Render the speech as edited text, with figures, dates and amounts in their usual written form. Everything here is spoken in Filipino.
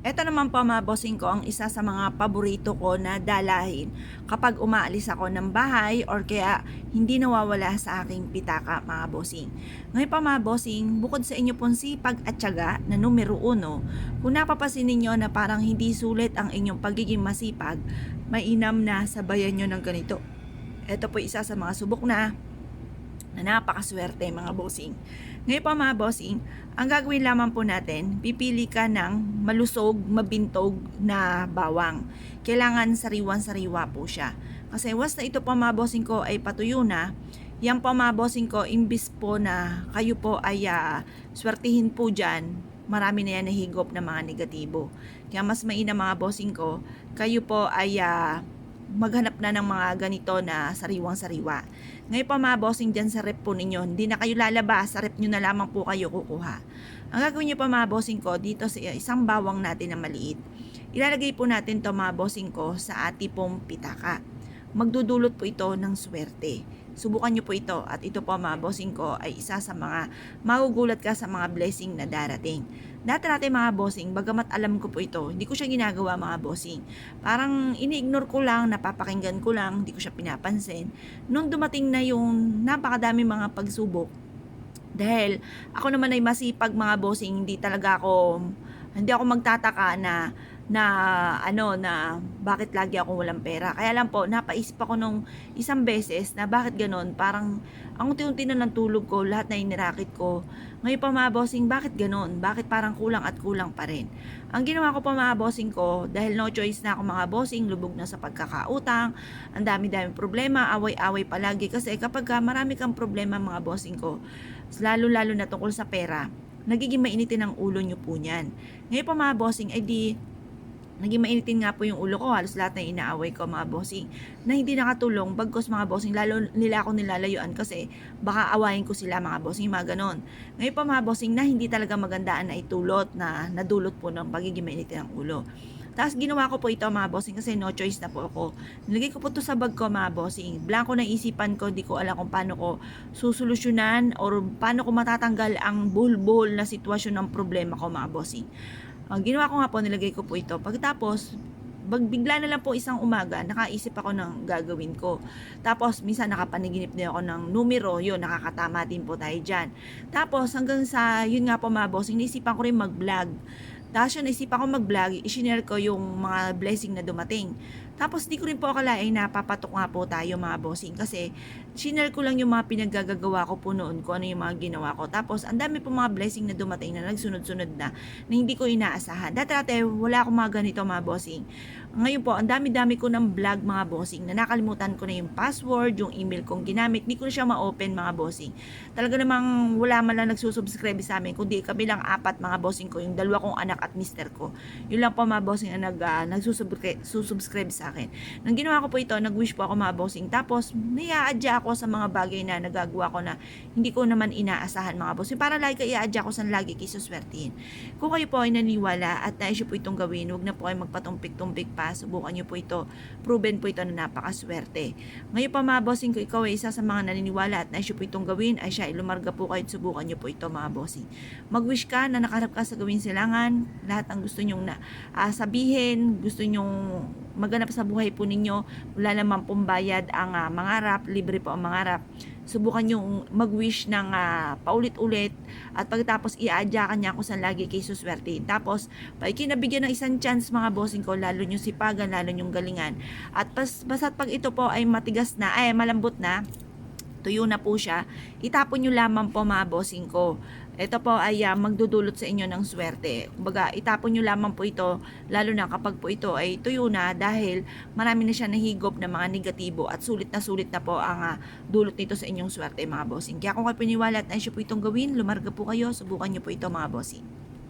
Eto naman po mga bossing ko ang isa sa mga paborito ko na dalahin kapag umaalis ako ng bahay or kaya hindi nawawala sa aking pitaka mga bossing. Ngayon pa mga bossing, bukod sa inyo pong sipag at tiyaga na numero uno, kung napapasin ninyo na parang hindi sulit ang inyong pagiging masipag, mainam na sabayan nyo ng ganito. Ito po isa sa mga subok na napakaswerte mga bossing. Ngayon pa mga bossing, ang gagawin lamang po natin, pipili ka ng malusog, mabintog na bawang. Kailangan sariwan-sariwa po siya. Kasi once na ito pa mga bossing ko ay patuyo na, yan po mga bossing ko, imbis po na kayo po ay swertihin po dyan, marami na yan nahigop na mga negatibo. Kaya mas mainam mga bossing ko, kayo po ay maghanap na ng mga ganito na sariwang-sariwa. Ngayon pa mga bossing dyan sa rep po ninyo, hindi na kayo lalabas, sa rep nyo na lamang po kayo kukuha. Ang gagawin nyo pa mga bossing ko, dito sa isang bawang natin na maliit, ilalagay po natin to mga bossing ko sa ating pong pitaka. Magdudulot po ito ng swerte. Subukan nyo po ito at ito po mga bossing ko ay isa sa mga magugulat ka sa mga blessing na darating. Dati mga bossing, bagamat alam ko po ito, hindi ko siya ginagawa mga bossing. Parang ini-ignore ko lang, napapakinggan ko lang, hindi ko siya pinapansin. Nung dumating na yung napakadami mga pagsubok, dahil ako naman ay masipag mga bossing, hindi ako magtataka na bakit lagi ako walang pera. Kaya lang po, napaisip ako nung isang beses na bakit ganon, parang ang unti-unti na ng tulog ko, lahat na inirakit ko. Ngayon pa mga bossing, bakit ganon? Bakit parang kulang at kulang pa rin? Ang ginawa ko pa mga bossing ko, dahil no choice na ako mga bossing, lubog na sa pagkakautang, ang dami-dami problema, away-away palagi. Kasi kapag marami kang problema mga bossing ko, lalo-lalo na tungkol sa pera, nagiging mainitin ang ulo nyo po niyan. Ngayon pa mga bossing, ay naging mainitin nga po yung ulo ko, halos lahat na inaaway ko mga bossing, na hindi nakatulong, bagkos mga bossing, lalo nila ako nilalayuan kasi baka awayin ko sila mga bossing, mga ganon. Ngayon pa mga bossing na hindi talaga magandaan na itulot, na nadulot po ng pagiging mainitin ng ulo. Tapos ginawa ko po ito mga bossing kasi no choice na po ako. Nilagay ko po ito sa bag ko mga bossing. Blanco na isipan ko, di ko alam kung paano ko susolusyonan or paano ko matatanggal ang buhol-buhol na sitwasyon ng problema ko mga bossing. Ang ginawa ko nga po, nilagay ko po ito. Pagkatapos, bigla na lang po isang umaga, nakaisip ako ng gagawin ko. Tapos, minsan nakapaniginip din ako ng numero, yun, nakakatama din po tayo dyan. Tapos, hanggang sa, yun nga po mga bossing, naisipan ko rin mag-vlog. Tapos yun, naisipan ko mag-vlog, i-share ko yung mga blessing na dumating. Tapos di ko rin po akalain na papatok nga po tayo mga bossing kasi shinare ko lang yung mga pinaggagawa ko po noon, kung ano yung mga ginawa ko. Tapos ang dami po mga blessing na dumating na nagsunod-sunod na hindi ko inaasahan. Dati wala akong mga ganito mga bossing. Ngayon po, ang dami-dami ko ng vlog mga bossing na nakalimutan ko na yung password, yung email kong ginamit, di ko na siya ma-open mga bossing. Talaga namang wala man lang nagsusubscribe sa amin, kundi kami lang apat mga bossing ko, yung dalawa kong anak at mister ko. Yun lang po mga bossing na nagsusubscribe sa akin. Nang ginawa ko po ito, nag-wish po ako mga bossing. Tapos, naiaadya ako sa mga bagay na nagagawa ko na hindi ko naman inaasahan mga bossing. Para lagi ka iaadya ko sa lagi kayo suswertihin. Kung kayo po ay naniwala at nais po itong gawin, huwag na po kayo magpatumpik-tumpik pa. Subukan nyo po ito. Proven po ito na napakaswerte. Ngayon pa mga bossing ko, ikaw ay isa sa mga naniniwala at nais po itong gawin, ay siya, lumarga po kayo at subukan nyo po ito mga bossing. Mag-wish ka na nakaharap ka sa gawin silangan, lahat ng gusto nyong sabihin, gusto nyong maganap sa buhay po ninyo, wala naman pong bayad ang mangarap, libre po ang mangarap. Subukan yung mag-wish ng paulit-ulit at pagkatapos i-aadya ka niya kung saan lagi kayo suswertihin. Tapos, pag kinabigyan ng isang chance mga bossing ko, lalo yung sipagan, lalo yung galingan. At basta't pag ito po ay matigas na, ay malambot na, tuyo na po siya, itapon nyo lamang po mga bossing ko. Ito po ay magdudulot sa inyo ng swerte. Kumbaga, itapon nyo lamang po ito, lalo na kapag po ito ay tuyo na dahil marami na siya nahigop na mga negatibo at sulit na po ang dulot nito sa inyong swerte mga bossing. Kaya kung kayo piniwala at nais po itong gawin, lumarga po kayo, subukan nyo po ito mga bossing.